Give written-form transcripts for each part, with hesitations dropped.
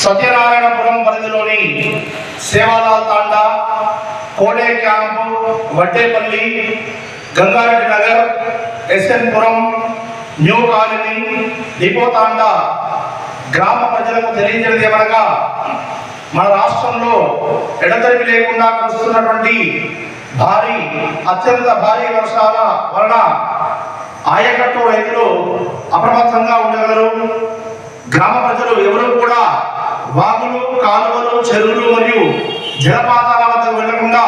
సత్యనారాయణపురం పరిధిలోని సేవాలాల్ తాండా, కోడే camp, Vaddepalli, Gangareddy Nagar, SN పురం, new colony, depot తాండా గ్రామ ప్రజలకు తెలియజేయడం ఏమనగా మన రాష్ట్రంలో ఎడతెరిపి లేకుండా కురుస్తున్నటువంటి అత్యంత భారీ వర్షాల వలన ఆయకట్టు రైతులు అప్రమత్తంగా ఉండగలరు. గ్రామ ప్రజలు ఎవరు కూడా వాగులు, కాలువలు, చెరువులు మరియు జలపాతాల వద్దకు వెళ్లకుండా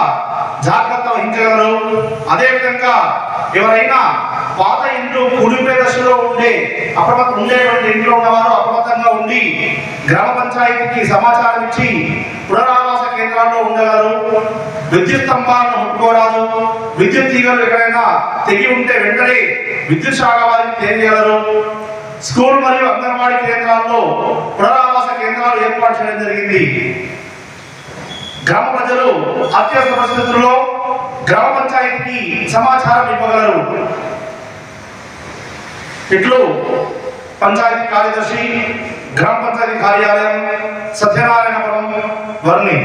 జాగ్రత్త వహించగలరు. అదేవిధంగా ఎవరైనా పాత ఇంట్లో కూలిపోయే దశలో ఉండేటువంటి ఇంట్లో ఉన్నవారు అప్రమత్తంగా ఉండి గ్రామ పంచాయతీకి సమాచారం ఇచ్చి పునరావాస కేంద్రాల్లో ఉండగలరు. విద్యుత్ స్తంభాలను ముట్టుకోరాదు. విద్యుత్ తీగలు ఎక్కడైనా తెగి ఉంటే వెంటనే విద్యుత్ శాఖ వారికి తెలియజేయగలరు. స్కూల్ మరియు అంగన్వాడీ కేంద్రాల్లో పునరావాస కేంద్రాలు ఏర్పాటు చేయడం జరిగింది. గ్రామ ప్రజలు అత్యవసర పరిస్థితుల్లో గ్రామ పంచాయతీకి సమాచారం ఇవ్వగలరు. ఇట్లు పంచాయతీ కార్యదర్శి, గ్రామ పంచాయతీ కార్యాలయం, సత్యనారాయణపురం, వర్ణి.